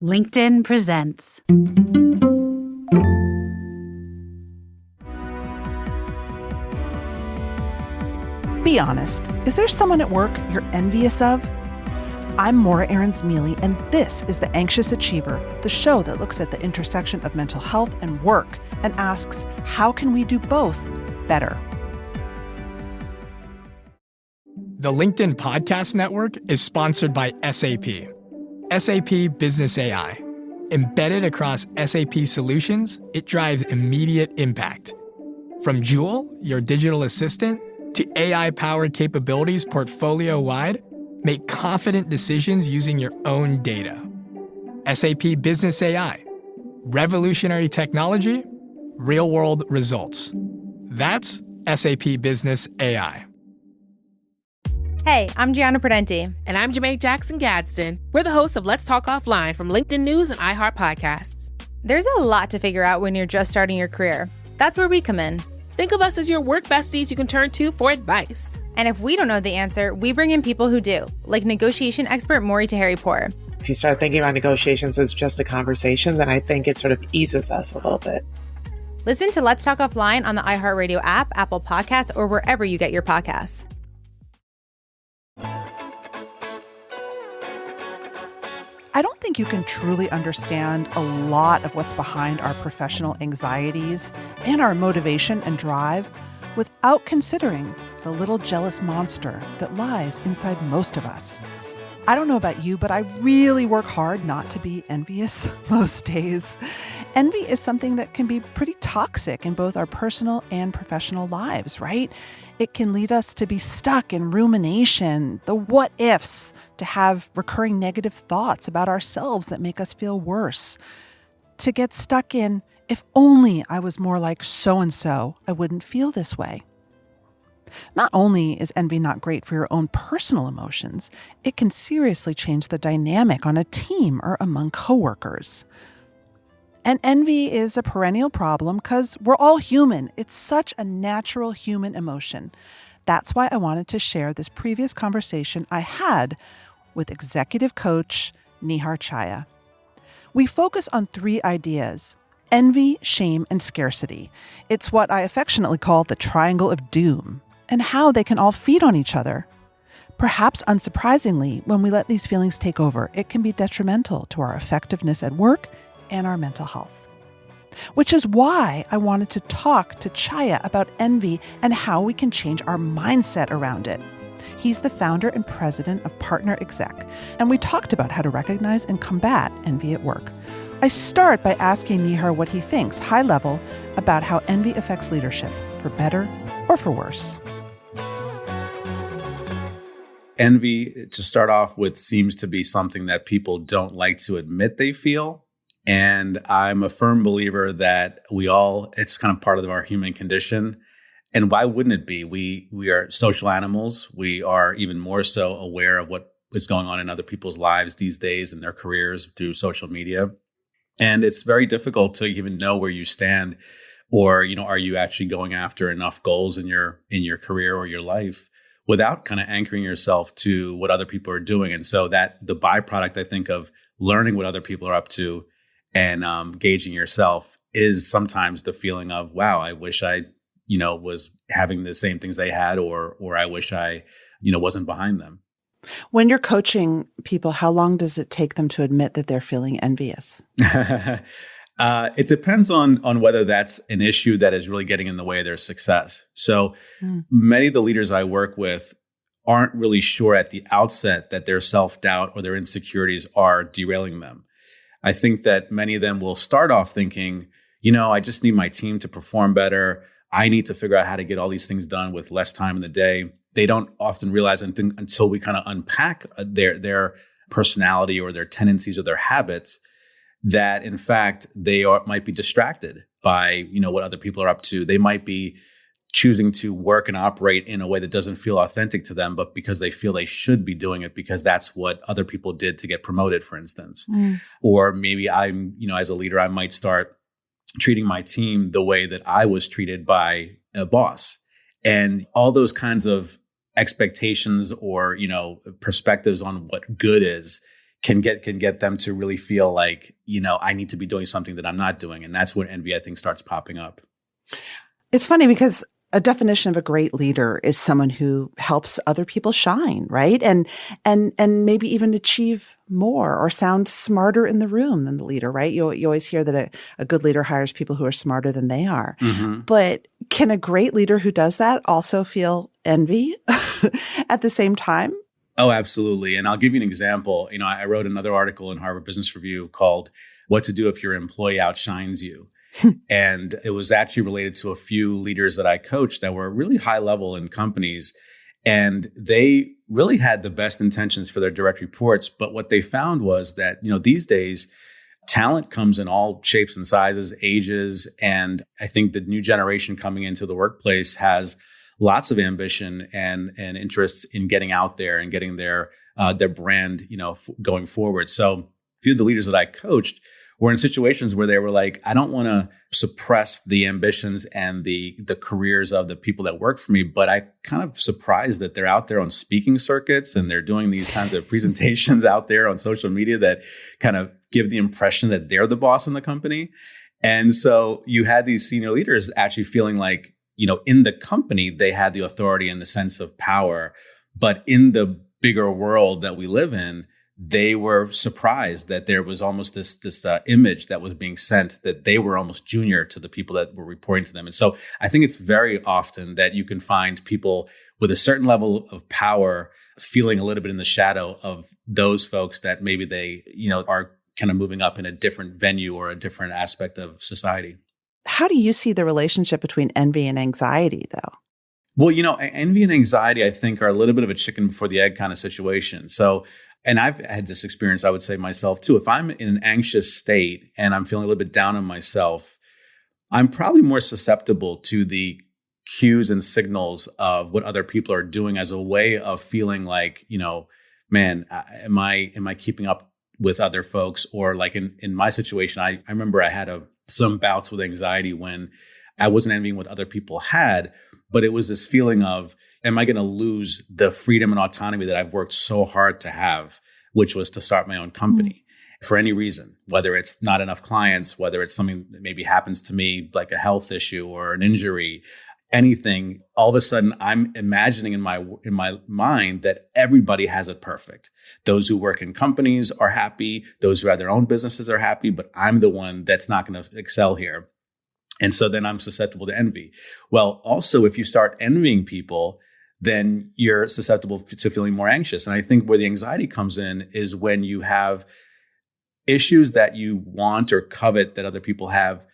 LinkedIn presents. Be honest, is there someone at work you're envious of? I'm Aarons-Mele, and this is The Anxious Achiever, the show that looks at the intersection of mental health and work and asks, how can we do both better? The LinkedIn Podcast Network is sponsored by SAP. SAP Business AI. Embedded across SAP solutions, it drives immediate impact. From Joule, your digital assistant, to AI-powered capabilities portfolio-wide, make confident decisions using your own data. SAP Business AI. Revolutionary technology, real-world results. That's SAP Business AI. Hey, I'm Gianna Prudenti. And I'm Jermaine Jackson Gadsden. We're the hosts of Let's Talk Offline from LinkedIn News and iHeart Podcasts. There's a lot to figure out when you're just starting your career. That's where we come in. Think of us as your work besties you can turn to for advice. And if we don't know the answer, we bring in people who do, like negotiation expert Maury Taheri-Poor. If you start thinking about negotiations as just a conversation, then I think it sort of eases us a little bit. Listen to Let's Talk Offline on the iHeartRadio app, Apple Podcasts, or wherever you get your podcasts. I don't think you can truly understand a lot of what's behind our professional anxieties and our motivation and drive without considering the little jealous monster that lies inside most of us. I don't know about you, but I really work hard not to be envious most days. Envy is something that can be pretty toxic in both our personal and professional lives, right? It can lead us to be stuck in rumination, the what ifs, to have recurring negative thoughts about ourselves that make us feel worse, to get stuck in, if only I was more like so-and-so, I wouldn't feel this way. Not only is envy not great for your own personal emotions, it can seriously change the dynamic on a team or among coworkers. And envy is a perennial problem because we're all human. It's such a natural human emotion. That's why I wanted to share this previous conversation I had with executive coach Nihar Chhaya. We focus on three ideas: envy, shame, and scarcity. It's what I affectionately call the triangle of doom, and how they can all feed on each other. Perhaps unsurprisingly, when we let these feelings take over, it can be detrimental to our effectiveness at work and our mental health. Which is why I wanted to talk to Chhaya about envy and how we can change our mindset around it. He's the founder and president of PartnerExec, and we talked about how to recognize and combat envy at work. I start by asking Nihar what he thinks, high level, about how envy affects leadership, for better or for worse. Envy, to start off with, seems to be something that people don't like to admit they feel. And I'm a firm believer that it's kind of part of our human condition. And why wouldn't it be? We are social animals. We are even more so aware of what is going on in other people's lives these days and their careers through social media. And it's very difficult to even know where you stand, or, are you actually going after enough goals in your career or your life without kind of anchoring yourself to what other people are doing. And so that the byproduct, I think, of learning what other people are up to and gauging yourself is sometimes the feeling of, wow, I wish I, was having the same things they had, or I wish I, wasn't behind them. When you're coaching people, how long does it take them to admit that they're feeling envious? It depends on whether that's an issue that is really getting in the way of their success. So many of the leaders I work with aren't really sure at the outset that their self-doubt or their insecurities are derailing them. I think that many of them will start off thinking, I just need my team to perform better. I need to figure out how to get all these things done with less time in the day. They don't often realize until we kind of unpack their personality or their tendencies or their habits, that in fact they might be distracted by what other people are up to. They might be choosing to work and operate in a way that doesn't feel authentic to them, but because they feel they should be doing it because that's what other people did to get promoted, for instance. Or maybe I'm, as a leader, I might start treating my team the way that I was treated by a boss. And all those kinds of expectations or, perspectives on what good is can get them to really feel like, I need to be doing something that I'm not doing. And that's when envy, I think, starts popping up. It's funny because a definition of a great leader is someone who helps other people shine, right? And maybe even achieve more or sound smarter in the room than the leader, right? You always hear that a good leader hires people who are smarter than they are. Mm-hmm. But can a great leader who does that also feel envy at the same time? Oh, absolutely. And I'll give you an example. I wrote another article in Harvard Business Review called "What to Do If Your Employee Outshines You." And it was actually related to a few leaders that I coached that were really high level in companies. And they really had the best intentions for their direct reports. But what they found was that, these days, talent comes in all shapes and sizes, ages. And I think the new generation coming into the workplace has lots of ambition and interest in getting out there and getting their brand, going forward. So a few of the leaders that I coached were in situations where they were like, I don't want to suppress the ambitions and the careers of the people that work for me, but I kind of surprised that they're out there on speaking circuits and they're doing these kinds of presentations out there on social media that kind of give the impression that they're the boss in the company. And so you had these senior leaders actually feeling like, in the company, they had the authority and the sense of power, but in the bigger world that we live in, they were surprised that there was almost this image that was being sent that they were almost junior to the people that were reporting to them. And so I think it's very often that you can find people with a certain level of power feeling a little bit in the shadow of those folks that maybe they, are kind of moving up in a different venue or a different aspect of society. How do you see the relationship between envy and anxiety, though? Well, envy and anxiety, I think, are a little bit of a chicken before the egg kind of situation. So, and I've had this experience, I would say myself too. If I'm in an anxious state and I'm feeling a little bit down on myself, I'm probably more susceptible to the cues and signals of what other people are doing as a way of feeling like, man, am I keeping up with other folks? Or like in my situation, I remember I had some bouts with anxiety when I wasn't envying what other people had, but it was this feeling of, am I going to lose the freedom and autonomy that I've worked so hard to have, which was to start my own company for any reason, whether it's not enough clients, whether it's something that maybe happens to me, like a health issue or an injury, anything. All of a sudden, I'm imagining in my mind that everybody has it perfect. Those who work in companies are happy. Those who have their own businesses are happy, but I'm the one that's not going to excel here. And so then I'm susceptible to envy. Well, also, if you start envying people, then you're susceptible to feeling more anxious. And I think where the anxiety comes in is when you have issues that you want or covet that other people have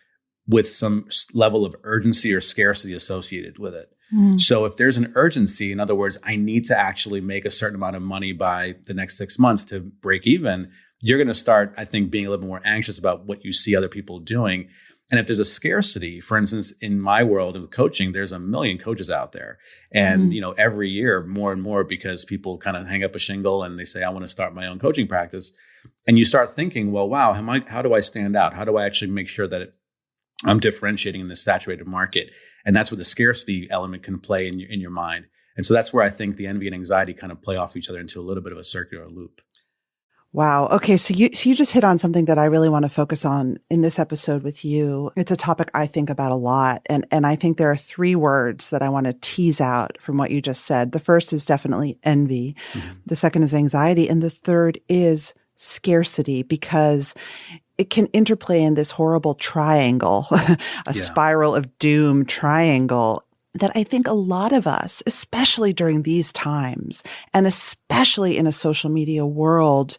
with some level of urgency or scarcity associated with it. So if there's an urgency, in other words, I need to actually make a certain amount of money by the next 6 months to break even, you're going to start, I think, being a little bit more anxious about what you see other people doing. And if there's a scarcity, for instance, in my world of coaching, there's a million coaches out there. And, every year more and more, because people kind of hang up a shingle and they say, I want to start my own coaching practice. And you start thinking, well, wow, how do I stand out? How do I actually make sure that I'm differentiating in this saturated market? And that's where the scarcity element can play in your mind. And so that's where I think the envy and anxiety kind of play off each other into a little bit of a circular loop. Wow. Okay. So you just hit on something that I really want to focus on in this episode with you. It's a topic I think about a lot. And I think there are 3 words that I want to tease out from what you just said. The first is definitely envy. Mm-hmm. The second is anxiety. And the third is scarcity, because it can interplay in this horrible triangle, spiral of doom triangle that I think a lot of us, especially during these times, and especially in a social media world,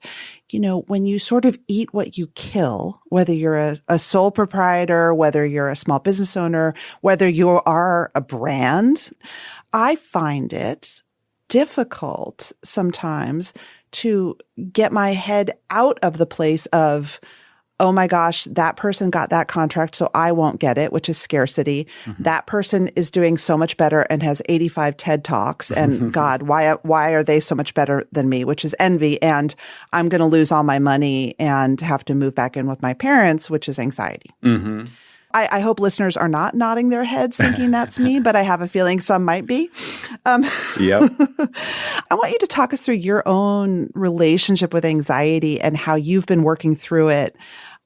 when you sort of eat what you kill, whether you're a sole proprietor, whether you're a small business owner, whether you are a brand, I find it difficult sometimes to get my head out of the place of, oh my gosh, that person got that contract, so I won't get it, which is scarcity. Mm-hmm. That person is doing so much better and has 85 TED Talks. And God, why are they so much better than me, which is envy. And I'm going to lose all my money and have to move back in with my parents, which is anxiety. Mm-hmm. I hope listeners are not nodding their heads thinking that's me, but I have a feeling some might be. Yep. I want you to talk us through your own relationship with anxiety and how you've been working through it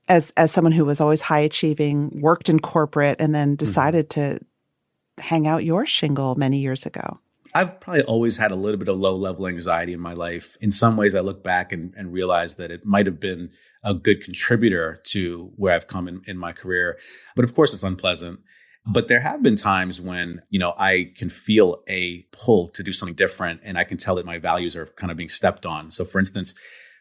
as someone who was always high achieving, worked in corporate, and then decided to hang out your shingle many years ago. I've probably always had a little bit of low-level anxiety in my life. In some ways, I look back and realize that it might have been a good contributor to where I've come in my career. But of course, it's unpleasant. But there have been times when, I can feel a pull to do something different, and I can tell that my values are kind of being stepped on. So for instance,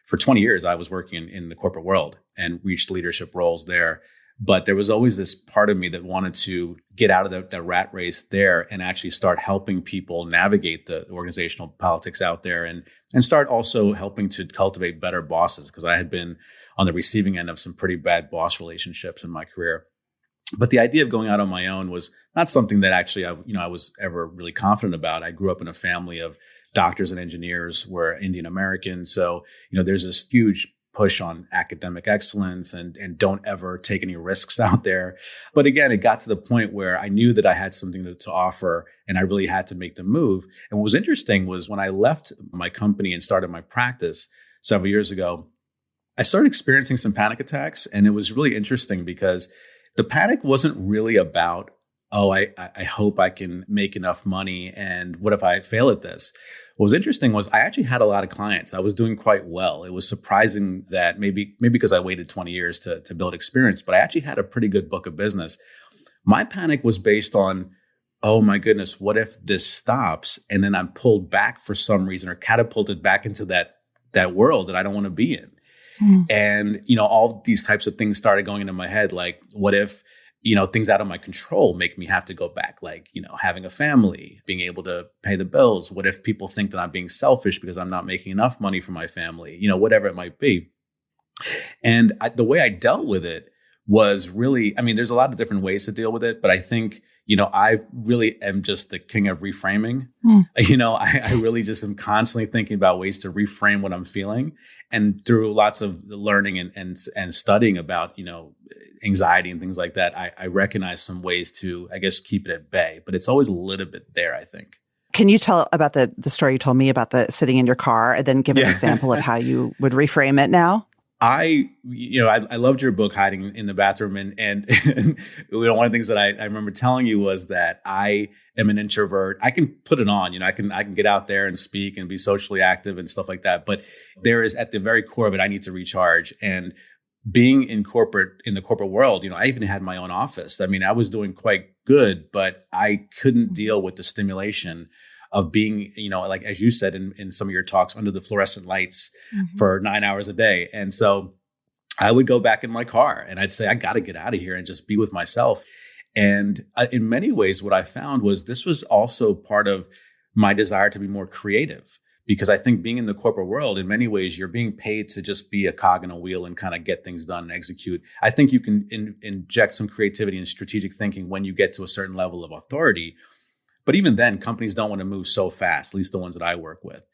for 20 years, I was working in the corporate world and reached leadership roles there. But there was always this part of me that wanted to get out of the rat race there and actually start helping people navigate the organizational politics out there and start also helping to cultivate better bosses, because I had been on the receiving end of some pretty bad boss relationships in my career. But the idea of going out on my own was not something that actually I was ever really confident about. I grew up in a family of doctors and engineers. We're Indian American. So, there's this huge push on academic excellence and don't ever take any risks out there. But again, it got to the point where I knew that I had something to offer and I really had to make the move. And what was interesting was when I left my company and started my practice several years ago, I started experiencing some panic attacks. And it was really interesting because the panic wasn't really about, I hope I can make enough money and what if I fail at this? What was interesting was I actually had a lot of clients. I was doing quite well. It was surprising that maybe because I waited 20 years to build experience, but I actually had a pretty good book of business. My panic was based on, oh my goodness, what if this stops and then I'm pulled back for some reason or catapulted back into that world that I don't want to be in? And, all these types of things started going into my head. Like, what if, things out of my control make me have to go back, like, having a family, being able to pay the bills. What if people think that I'm being selfish because I'm not making enough money for my family, whatever it might be. And the way I dealt with it was really, there's a lot of different ways to deal with it, but I think, I really am just the king of reframing. I really just am constantly thinking about ways to reframe what I'm feeling. And through lots of learning and studying about, anxiety and things like that, I recognize some ways to, I guess, keep it at bay. But it's always a little bit there, I think. Can you tell about the story you told me about the sitting in your car and then give an example of how you would reframe it now? I loved your book, Hiding in the Bathroom. And one of the things that I remember telling you was that I am an introvert. I can put it on, I can get out there and speak and be socially active and stuff like that. But there is, at the very core of it, I need to recharge. And being in the corporate world, I even had my own office. I was doing quite good, but I couldn't deal with the stimulation of being, like, as you said in some of your talks, under the fluorescent lights for 9 hours a day. And so I would go back in my car and I'd say, I got to get out of here and just be with myself. And in many ways, what I found was this was also part of my desire to be more creative, because I think being in the corporate world, in many ways, you're being paid to just be a cog in a wheel and kind of get things done and execute. I think you can inject some creativity and strategic thinking when you get to a certain level of authority. But even then, companies don't want to move so fast, at least the ones that I work with.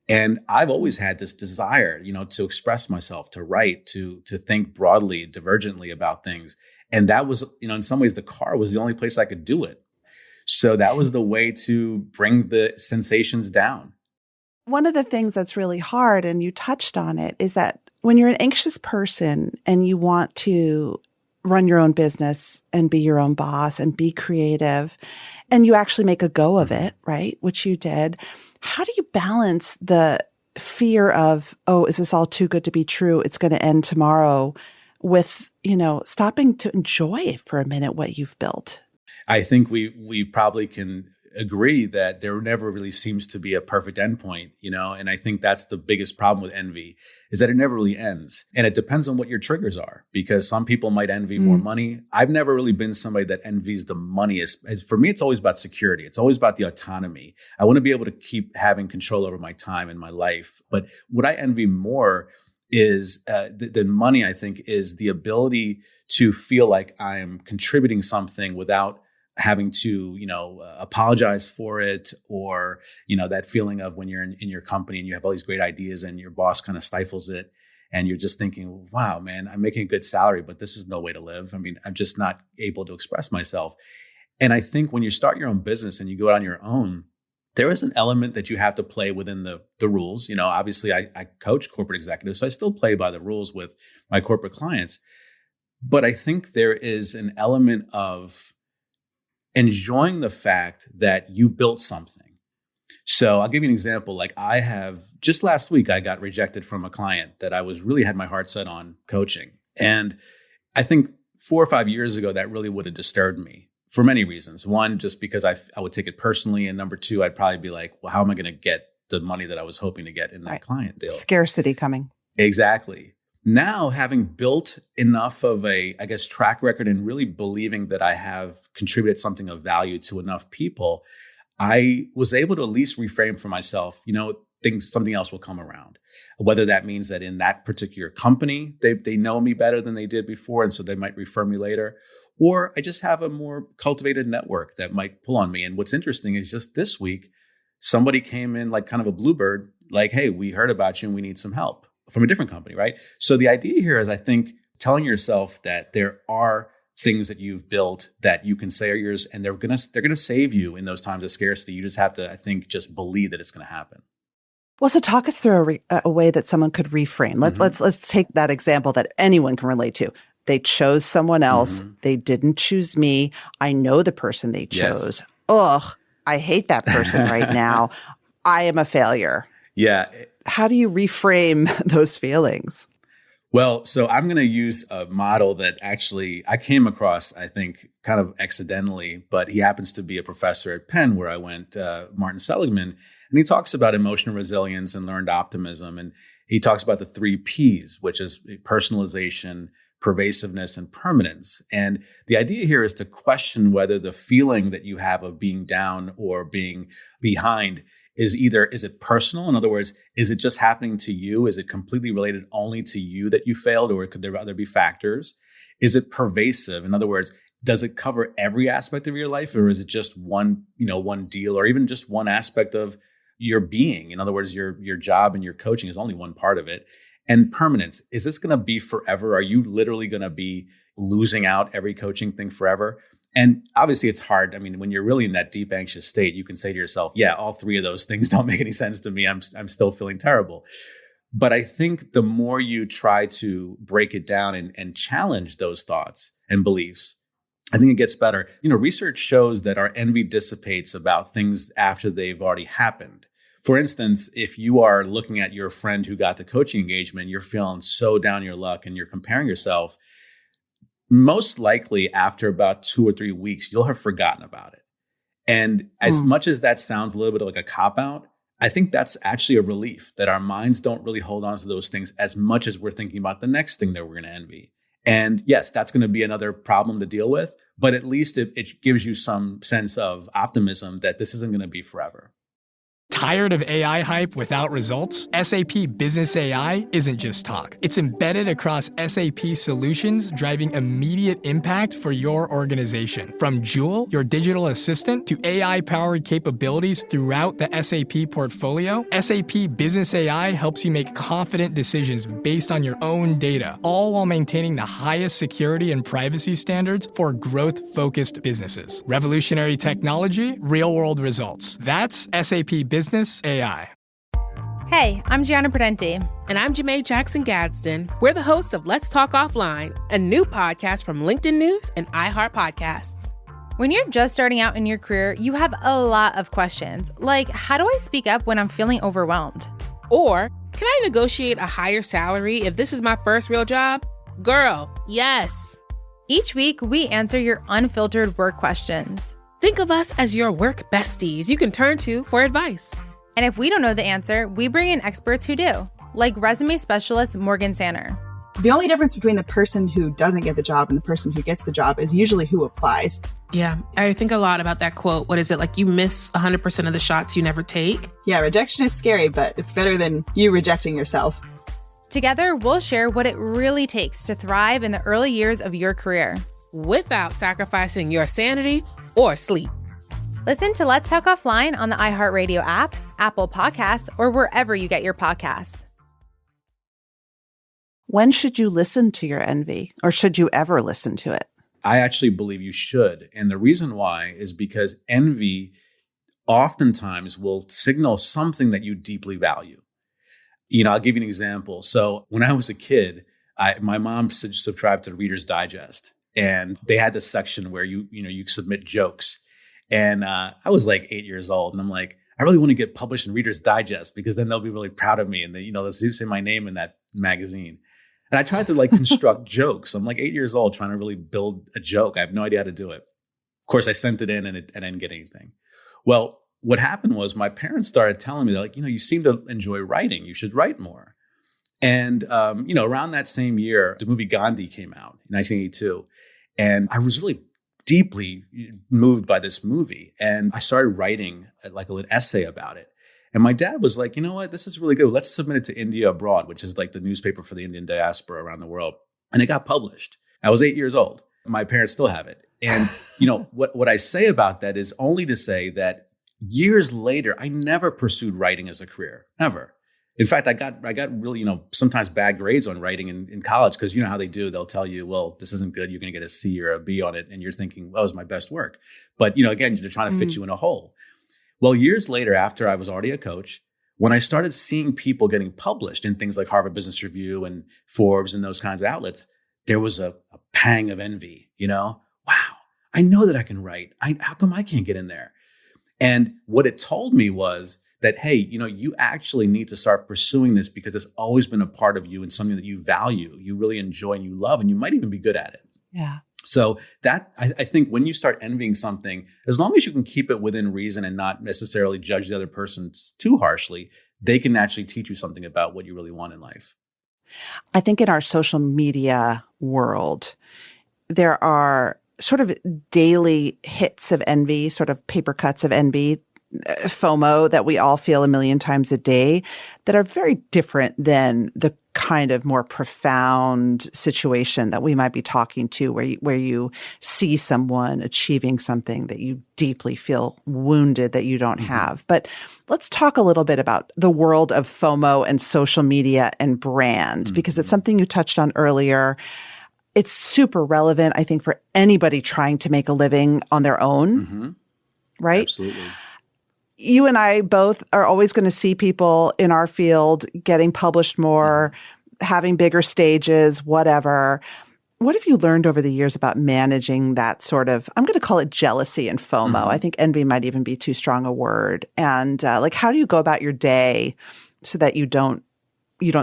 And I've always had this desire, to express myself, to write, to think broadly, divergently about things. And that was, in some ways, the car was the only place I could do it. So that was the way to bring the sensations down. One of the things that's really hard, and you touched on it, is that when you're an anxious person and you want to run your own business and be your own boss and be creative, and you actually make a go of it, right? Which you did. How do you balance the fear of, oh, is this all too good to be true? It's going to end tomorrow, with, stopping to enjoy for a minute what you've built? I think we probably can agree that there never really seems to be a perfect endpoint, and I think that's the biggest problem with envy, is that it never really ends. And it depends on what your triggers are, because some people might envy more money. I've never really been somebody that envies the money. For me, it's always about security. It's always about the autonomy. I want to be able to keep having control over my time and my life. But what I envy more is than money, I think, is the ability to feel like I am contributing something without having to, apologize for it, or, that feeling of when you're in your company and you have all these great ideas and your boss kind of stifles it. and you're just thinking, wow, man, I'm making a good salary, but this is no way to live. I mean, I'm just not able to express myself. And I think when you start your own business and you go out on your own, there is an element that you have to play within the rules. You know, obviously I coach corporate executives, so I still play by the rules with my corporate clients. But I think there is an element of enjoying the fact that you built something. So I'll give you an example. Like I have, just last week, I got rejected from a client that I had my heart set on coaching. And I think 4 or 5 years ago, that really would have disturbed me for many reasons. One, just because I would take it personally. And number two, I'd probably be like, well, how am I going to get the money that I was hoping to get in that client deal? Scarcity coming. Exactly. Now, having built enough of a, I guess, track record and really believing that I have contributed something of value to enough people, I was able to at least reframe for myself, you know, something else will come around. Whether that means that in that particular company, they know me better than they did before, and so they might refer me later. Or I just have a more cultivated network that might pull on me. And what's interesting is just this week, somebody came in like kind of a bluebird, like, hey, we heard about you and we need some help from a different company, right? So the idea here is, I think, telling yourself that there are things that you've built that you can say are yours, and they're gonna save you in those times of scarcity. You just have to, I think, just believe that it's going to happen. Well, so talk us through a way that someone could reframe. Let's take that example that anyone can relate to. They chose someone else. They didn't choose me. I know the person they chose. Yes. Ugh, I hate that person right now. I am a failure. Yeah. How do you reframe those feelings? Well, so I'm going to use a model that actually I came across, I think, kind of accidentally, but he happens to be a professor at Penn where I went, Martin Seligman, and he talks about emotional resilience and learned optimism. And he talks about the 3 Ps, which is personalization, pervasiveness, and permanence. And the idea here is to question whether the feeling that you have of being down or being behind is it personal? In other words, is it just happening to you? Is it completely related only to you that you failed, or could there other be factors? Is it pervasive? In other words, does it cover every aspect of your life, or is it just one deal, or even just one aspect of your being? In other words, your job and your coaching is only one part of it. And permanence, is this going to be forever? Are you literally going to be losing out every coaching thing forever? And obviously it's hard. I mean, when you're really in that deep anxious state, you can say to yourself, yeah, all 3 of those things don't make any sense to me. I'm still feeling terrible. But I think the more you try to break it down and challenge those thoughts and beliefs, I think it gets better. You know, research shows that our envy dissipates about things after they've already happened. For instance, if you are looking at your friend who got the coaching engagement, you're feeling so down your luck and you're comparing yourself, most likely after about 2 or 3 weeks, you'll have forgotten about it. And as much as that sounds a little bit like a cop-out, I think that's actually a relief that our minds don't really hold on to those things as much as we're thinking about the next thing that we're going to envy. And yes, that's going to be another problem to deal with, but at least it gives you some sense of optimism that this isn't going to be forever. Tired of AI hype without results? SAP Business AI isn't just talk. It's embedded across SAP solutions, driving immediate impact for your organization. From Joule, your digital assistant, to AI-powered capabilities throughout the SAP portfolio, SAP Business AI helps you make confident decisions based on your own data, all while maintaining the highest security and privacy standards for growth-focused businesses. Revolutionary technology, real-world results. That's SAP Business AI. Hey, I'm Gianna Prudenti. And I'm Janae Jackson Gadsden. We're the hosts of Let's Talk Offline, a new podcast from LinkedIn News and iHeart Podcasts. When you're just starting out in your career, you have a lot of questions, like how do I speak up when I'm feeling overwhelmed? Or, can I negotiate a higher salary if this is my first real job? Girl, yes. Each week, we answer your unfiltered work questions. Think of us as your work besties you can turn to for advice. And if we don't know the answer, we bring in experts who do, like resume specialist Morgan Sanner. The only difference between the person who doesn't get the job and the person who gets the job is usually who applies. Yeah, I think a lot about that quote. What is it? Like you miss 100% of the shots you never take? Yeah, rejection is scary, but it's better than you rejecting yourself. Together, we'll share what it really takes to thrive in the early years of your career, without sacrificing your sanity or sleep. Listen to Let's Talk Offline on the iHeartRadio app, Apple Podcasts, or wherever you get your podcasts. When should you listen to your envy, or should you ever listen to it? I actually believe you should. And the reason why is because envy oftentimes will signal something that you deeply value. I'll give you an example. So when I was a kid, my mom subscribed to Reader's Digest, and they had this section where you submit jokes. And I was like 8 years old, and I'm like, I really want to get published in Reader's Digest because then they'll be really proud of me, and they'll say my name in that magazine. And I tried to construct jokes. I'm like 8 years old trying to really build a joke. I have no idea how to do it. Of course, I sent it in and I didn't get anything. Well, what happened was my parents started telling me, they're like, you seem to enjoy writing. You should write more. And, around that same year, the movie Gandhi came out in 1982. And I was really deeply moved by this movie. And I started writing an essay about it. And my dad was like, you know what, this is really good. Let's submit it to India Abroad, which is like the newspaper for the Indian diaspora around the world. And it got published. I was 8 years old. My parents still have it. And, what I say about that is only to say that years later, I never pursued writing as a career, never. In fact, I got really, sometimes bad grades on writing in college because you know how they do. They'll tell you, well, this isn't good. You're going to get a C or a B on it. And you're thinking, well, it was my best work. But, again, they're trying to fit you in a hole. Well, years later, after I was already a coach, when I started seeing people getting published in things like Harvard Business Review and Forbes and those kinds of outlets, there was a pang of envy, wow, I know that I can write. How come I can't get in there? And what it told me was that, hey, you actually need to start pursuing this because it's always been a part of you and something that you value, you really enjoy and you love, and you might even be good at it. Yeah. So that I think when you start envying something, as long as you can keep it within reason and not necessarily judge the other person too harshly, they can actually teach you something about what you really want in life. I think in our social media world, there are sort of daily hits of envy, sort of paper cuts of envy, FOMO that we all feel a million times a day that are very different than the kind of more profound situation that we might be talking to where you see someone achieving something that you deeply feel wounded that you don't have. But let's talk a little bit about the world of FOMO and social media and brand, because it's something you touched on earlier. It's super relevant, I think, for anybody trying to make a living on their own, right? Absolutely. You and I both are always going to see people in our field getting published more, having bigger stages, whatever. What have you learned over the years about managing that sort of, I'm going to call it jealousy and FOMO. I think envy might even be too strong a word. And how do you go about your day so that you don't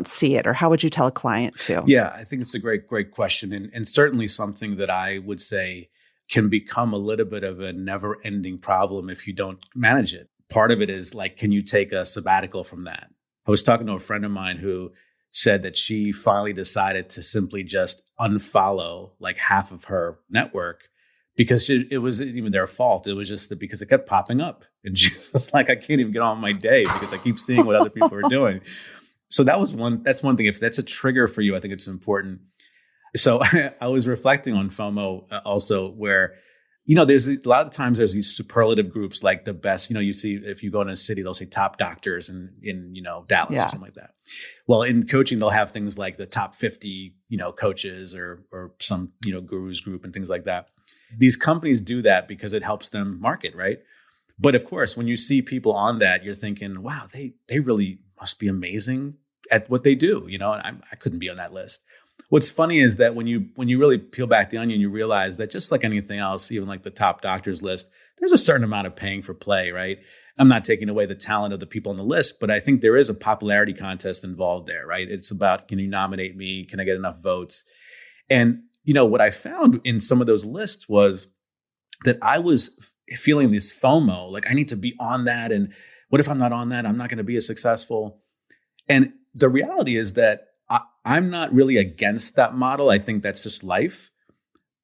see it? Or how would you tell a client to? Yeah, I think it's a great question. And certainly something that I would say can become a little bit of a never-ending problem if you don't manage it. Part of it is can you take a sabbatical from that? I was talking to a friend of mine who said that she finally decided to simply just unfollow half of her network because it wasn't even their fault. It was just because it kept popping up. And she was like, I can't even get on my day because I keep seeing what other people are doing. So that's one thing. If that's a trigger for you, I think it's important. So I was reflecting on FOMO also where, there's a lot of times there's these superlative groups like the best, you see if you go in a city, they'll say top doctors in Dallas or something like that. Well, in coaching, they'll have things like the top 50, coaches or some, gurus group and things like that. These companies do that because it helps them market, right? But of course, when you see people on that, you're thinking, wow, they really must be amazing at what they do. And I couldn't be on that list. What's funny is that when you really peel back the onion, you realize that just like anything else, even like the top doctors list, there's a certain amount of paying for play, right? I'm not taking away the talent of the people on the list, but I think there is a popularity contest involved there, right? It's about, can you nominate me? Can I get enough votes? And, what I found in some of those lists was that I was feeling this FOMO, I need to be on that. And what if I'm not on that? I'm not going to be as successful. And the reality is that I'm not really against that model. I think that's just life.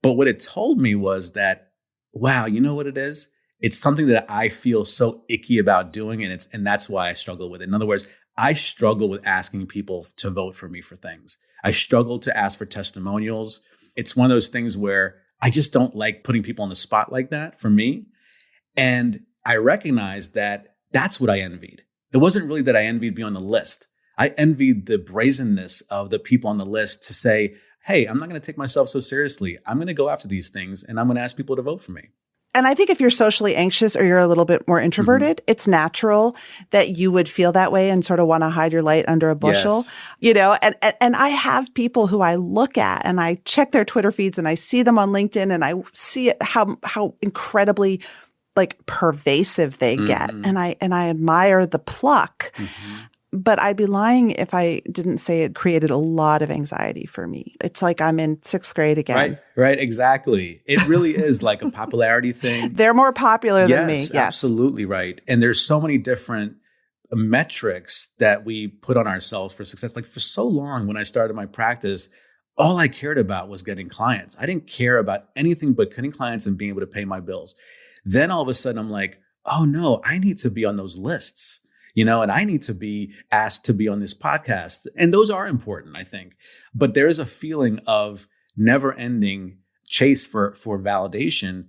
But what it told me was that, wow, you know what it is? It's something that I feel so icky about doing, and that's why I struggle with it. In other words, I struggle with asking people to vote for me for things. I struggle to ask for testimonials. It's one of those things where I just don't like putting people on the spot like that for me. And I recognize that that's what I envied. It wasn't really that I envied being on the list. I envy the brazenness of the people on the list to say, hey, I'm not going to take myself so seriously. I'm going to go after these things and I'm going to ask people to vote for me. And I think if you're socially anxious or you're a little bit more introverted, it's natural that you would feel that way and sort of want to hide your light under a bushel, and I have people who I look at and I check their Twitter feeds and I see them on LinkedIn and I see how incredibly like pervasive they get. And I admire the pluck. But I'd be lying if I didn't say it created a lot of anxiety for me. It's like I'm in 6th grade again. Right, exactly. It really is like a popularity thing. They're more popular than me. Yes, absolutely right. And there's so many different metrics that we put on ourselves for success. Like for so long when I started my practice, all I cared about was getting clients. I didn't care about anything but getting clients and being able to pay my bills. Then all of a sudden I'm like, oh no, I need to be on those lists. And I need to be asked to be on this podcast. And those are important, I think. But there is a feeling of never ending chase for validation.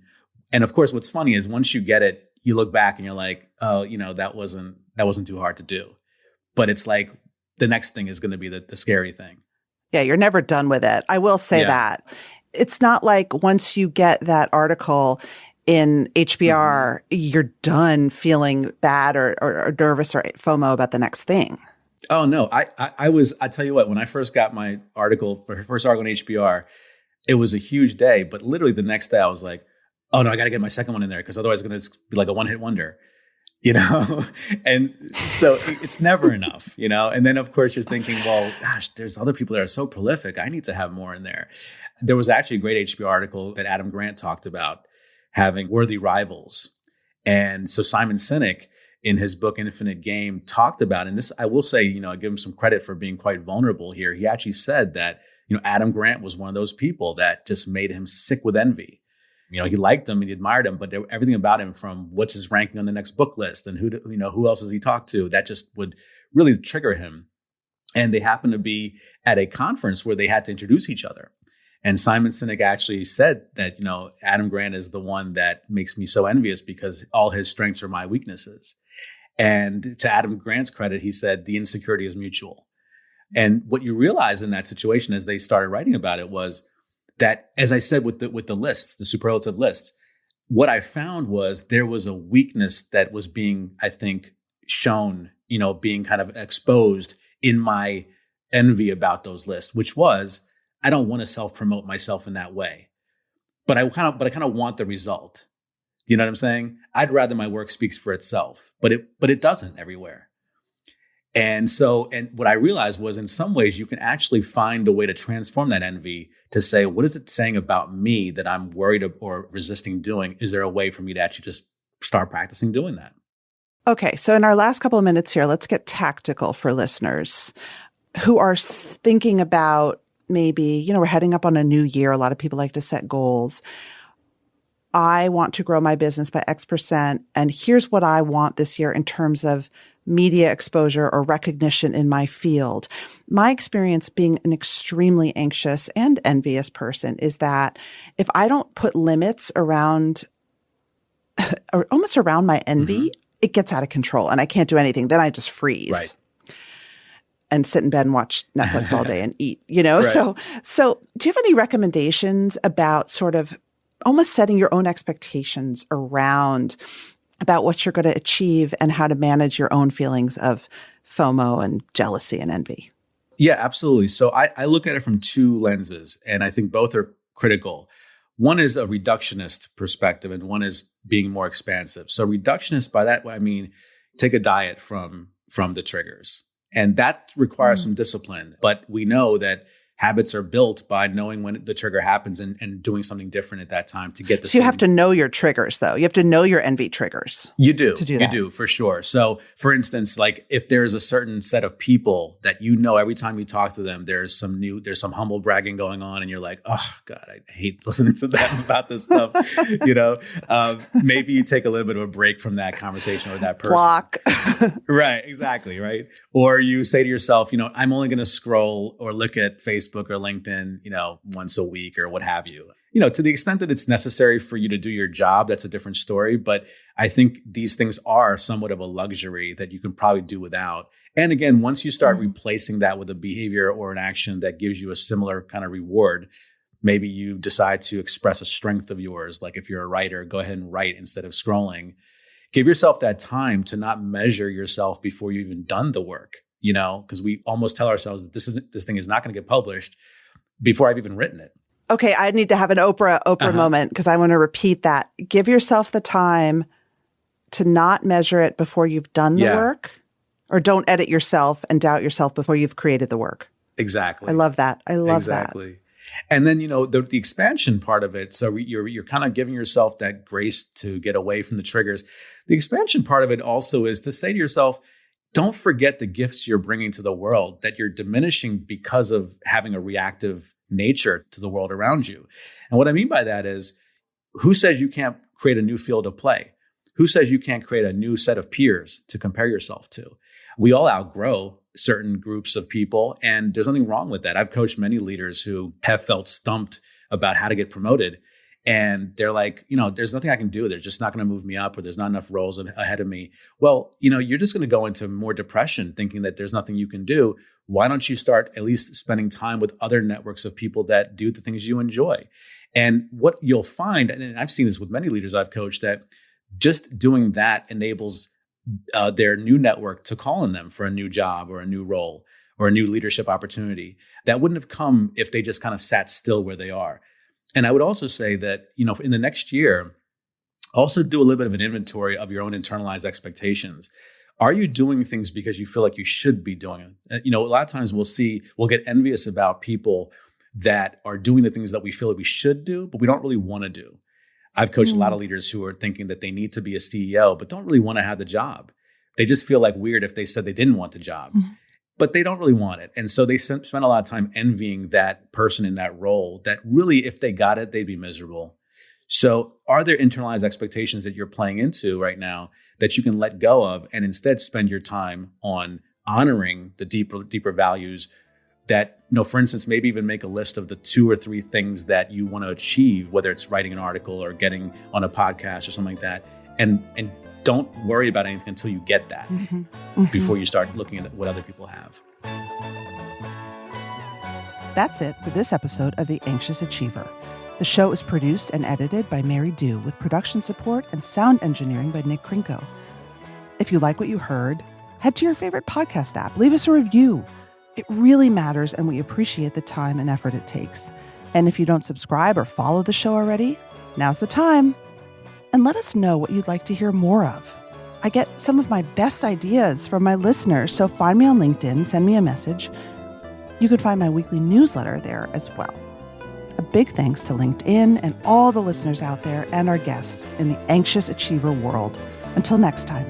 And of course, what's funny is once you get it, you look back and you're like, oh, that wasn't too hard to do. But it's like the next thing is going to be the scary thing. Yeah, you're never done with it. I will say that. It's not like once you get that article in HBR, you're done feeling bad or nervous or FOMO about the next thing. Oh, no. I tell you what, when I first got my first article in HBR, it was a huge day. But literally the next day I was like, oh no, I got to get my second one in there because otherwise it's going to be like a one-hit wonder, And so it's never enough, And then of course you're thinking, well, gosh, there's other people that are so prolific. I need to have more in there. There was actually a great HBR article that Adam Grant talked about having worthy rivals. And so Simon Sinek in his book, Infinite Game, talked about, and this, I will say, I give him some credit for being quite vulnerable here. He actually said that, Adam Grant was one of those people that just made him sick with envy. He liked him and he admired him, but everything about him, from what's his ranking on the next book list and who else does he talk to, that just would really trigger him. And they happened to be at a conference where they had to introduce each other. And Simon Sinek actually said that, Adam Grant is the one that makes me so envious because all his strengths are my weaknesses. And to Adam Grant's credit, he said the insecurity is mutual. And what you realize in that situation as they started writing about it was that, as I said, with the lists, the superlative lists, what I found was there was a weakness that was being, I think, shown, being kind of exposed in my envy about those lists, which was, I don't want to self-promote myself in that way, but I kind of want the result. You know what I'm saying? I'd rather my work speaks for itself, but it doesn't everywhere. And what I realized was, in some ways, you can actually find a way to transform that envy to say, what is it saying about me that I'm worried or resisting doing? Is there a way for me to actually just start practicing doing that? Okay, so in our last couple of minutes here, let's get tactical for listeners who are thinking about, maybe, we're heading up on a new year. A lot of people like to set goals. I want to grow my business by X%. And here's what I want this year in terms of media exposure or recognition in my field. My experience being an extremely anxious and envious person is that if I don't put limits around or almost around my envy, it gets out of control and I can't do anything. Then I just freeze. Right. And sit in bed and watch Netflix all day and eat, Right. So do you have any recommendations about sort of almost setting your own expectations around about what you're going to achieve and how to manage your own feelings of FOMO and jealousy and envy? Yeah, absolutely. So I look at it from two lenses, and I think both are critical. One is a reductionist perspective, and one is being more expansive. So reductionist, by that I mean take a diet from the triggers. And that requires some discipline. But we know that habits are built by knowing when the trigger happens and doing something different at that time to get the So you have to know your triggers, though. You have to know your envy triggers. You do. To do that. You do, for sure. So, for instance, like if there's a certain set of people that every time you talk to them, there's some humble bragging going on, and you're like, oh God, I hate listening to them about this stuff. Maybe you take a little bit of a break from that conversation with that person. Block. Right, exactly, right. Or you say to yourself, I'm only going to scroll or look at Facebook Facebook or LinkedIn, once a week or what have you. To the extent that it's necessary for you to do your job, that's a different story. But I think these things are somewhat of a luxury that you can probably do without. And again, once you start replacing that with a behavior or an action that gives you a similar kind of reward, maybe you decide to express a strength of yours. Like if you're a writer, go ahead and write instead of scrolling. Give yourself that time to not measure yourself before you've even done the work, because we almost tell ourselves that this thing is not going to get published before I've even written it. Okay, I need to have an Oprah moment because I want to repeat that. Give yourself the time to not measure it before you've done the work, or don't edit yourself and doubt yourself before you've created the work. Exactly. I love that. Exactly. And then, the expansion part of it. So you're kind of giving yourself that grace to get away from the triggers. The expansion part of it also is to say to yourself, don't forget the gifts you're bringing to the world that you're diminishing because of having a reactive nature to the world around you. And what I mean by that is, who says you can't create a new field of play? Who says you can't create a new set of peers to compare yourself to? We all outgrow certain groups of people, and there's nothing wrong with that. I've coached many leaders who have felt stumped about how to get promoted. And they're like, there's nothing I can do. They're just not going to move me up, or there's not enough roles ahead of me. Well, you're just going to go into more depression thinking that there's nothing you can do. Why don't you start at least spending time with other networks of people that do the things you enjoy? And what you'll find, and I've seen this with many leaders I've coached, that just doing that enables their new network to call on them for a new job or a new role or a new leadership opportunity that wouldn't have come if they just kind of sat still where they are. And I would also say that, in the next year, also do a little bit of an inventory of your own internalized expectations. Are you doing things because you feel like you should be doing it? A lot of times we'll get envious about people that are doing the things that we feel like we should do, but we don't really want to do. I've coached a lot of leaders who are thinking that they need to be a CEO, but don't really want to have the job. They just feel like weird if they said they didn't want the job, but they don't really want it. And so they spend a lot of time envying that person in that role that really, if they got it, they'd be miserable. So are there internalized expectations that you're playing into right now that you can let go of and instead spend your time on honoring the deeper values that, for instance, maybe even make a list of the 2 or 3 things that you want to achieve, whether it's writing an article or getting on a podcast or something like that. And don't worry about anything until you get that before you start looking at what other people have. That's it for this episode of The Anxious Achiever. The show is produced and edited by Mary Dew with production support and sound engineering by Nick Krinko. If you like what you heard, head to your favorite podcast app. Leave us a review. It really matters, and we appreciate the time and effort it takes. And if you don't subscribe or follow the show already, now's the time. And let us know what you'd like to hear more of. I get some of my best ideas from my listeners, so find me on LinkedIn, send me a message. You can find my weekly newsletter there as well. A big thanks to LinkedIn and all the listeners out there and our guests in the Anxious Achiever world. Until next time.